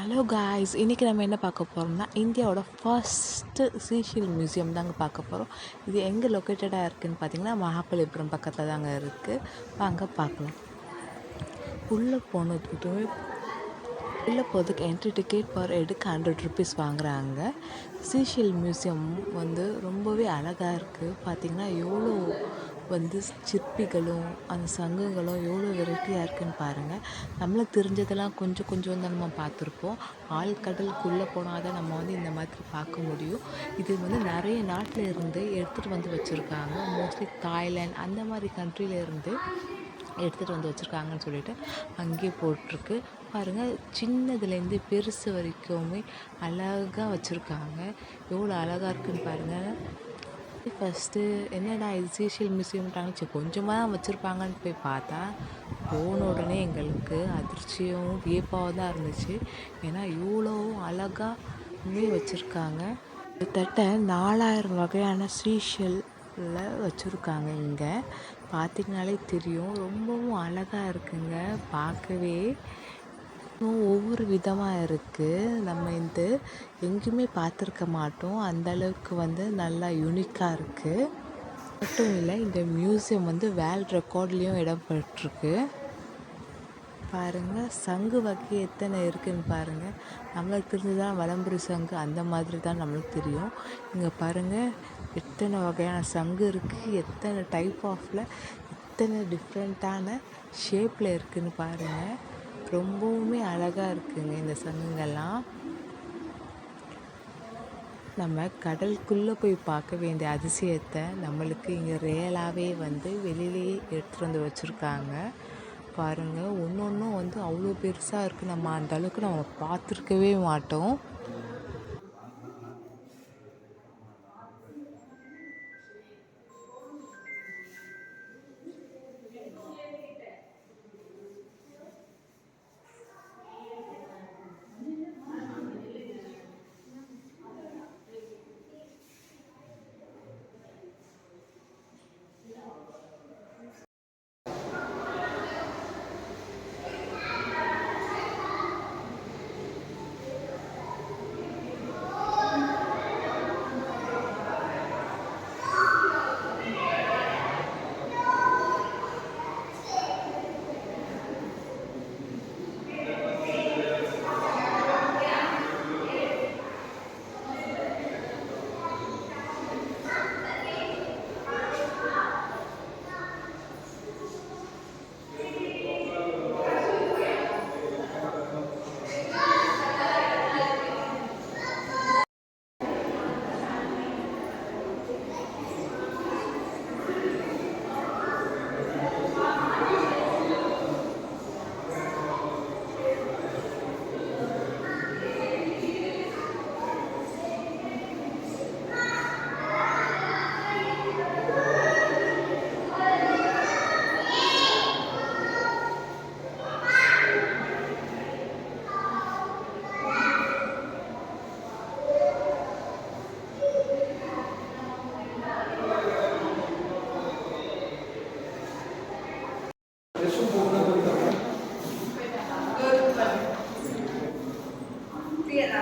Hello guys, இன்றைக்கி நம்ம என்ன பார்க்க போகிறோம்னா இந்தியாவோட ஃபர்ஸ்ட்டு சீஷியல் மியூசியம் தாங்க பார்க்க போகிறோம். இது எங்கே லொக்கேட்டடாக இருக்குதுன்னு பார்த்தீங்கன்னா மகாபலிபுரம் பக்கத்தில் தாங்க இருக்குது. வாங்க பார்க்கலாம். உள்ளே போகிறதுக்கு என்ட்ரி டிக்கெட் பர் ஹெட்டுக்கு 100 ருபீஸ் வாங்குகிறாங்க. சீஷியல் மியூசியம் ரொம்பவே அழகாக இருக்குது. பார்த்திங்கன்னா எவ்வளோ சிற்பிகளும் அந்த சங்குகளும் எவ்வளோ வெரைட்டியாக இருக்குதுன்னு பாருங்கள். நம்மளுக்கு தெரிஞ்சதெல்லாம் கொஞ்சம் கொஞ்சம் தான் நம்ம பார்த்துருப்போம். ஆழ்கடலுக்குள்ளே போனால் தான் நம்ம இந்த மாதிரி பார்க்க முடியும். இது நிறைய நாட்டில் இருந்து எடுத்துகிட்டு வச்சுருக்காங்க. மோஸ்ட்லி தாய்லாந்து அந்த மாதிரி கண்ட்ரியிலேருந்து எடுத்துகிட்டு வச்சுருக்காங்கன்னு சொல்லிட்டு அங்கேயே போட்டிருக்கு பாருங்கள். சின்னதுலேருந்து பெருசு வரைக்குமே அழகாக வச்சுருக்காங்க. எவ்வளோ அழகாக இருக்குதுன்னு பாருங்கள். ஃபஸ்ட்டு என்னடா இது சீஷியல் மியூசியம்ட்டாங்க, சரி கொஞ்சமாக தான் வச்சுருப்பாங்கன்னு போய் பார்த்தா போன உடனே எங்களுக்கு அதிர்ச்சியும் வியப்பாகவும் தான் இருந்துச்சு. ஏன்னா இவ்வளோ அழகாகவே வச்சுருக்காங்க. கிட்டத்தட்ட 4000 வகையான சீஷியலில் வச்சுருக்காங்க. இங்கே பார்த்திங்கனாலே தெரியும், ரொம்பவும் அழகாக இருக்குங்க பார்க்கவே. ஒவ்வொரு விதமாக இருக்குது. நம்ம எங்கேயுமே பார்த்துருக்க மாட்டோம். அந்தளவுக்கு நல்லா யூனிக்காக இருக்குது. மட்டும் இல்லை, இந்த மியூசியம் வேர்ல்ட் ரெக்கார்ட்லேயும் இடம் பெற்றிருக்கு. பாருங்கள், சங்கு வகை எத்தனை இருக்குதுன்னு பாருங்கள். நம்மளுக்கு தெரிஞ்சுதான் வலம்புரி சங்கு அந்த மாதிரி தான் நம்மளுக்கு தெரியும். இங்கே பாருங்கள் எத்தனை வகையான சங்கு இருக்குது, எத்தனை டைப் ஆஃபில் எத்தனை டிஃப்ரெண்ட்டான ஷேப்பில் இருக்குதுன்னு பாருங்கள். ரொம்பவுமே அழகாக இருக்குங்க இந்த சங்குங்கள்லாம். நம்ம கடலுக்குள்ளே போய் பார்க்க வேண்டிய அதிசயத்தை நம்மளுக்கு இங்கே ரியலாகவே வெளியிலேயே எடுத்துகிட்டு வச்சுருக்காங்க. பாருங்கள், ஒன்று ஒன்றும் அவ்வளோ பெருசாக இருக்குது. நம்ம அந்த அளவுக்கு நம்ம பார்த்துருக்கவே மாட்டோம். Tidak.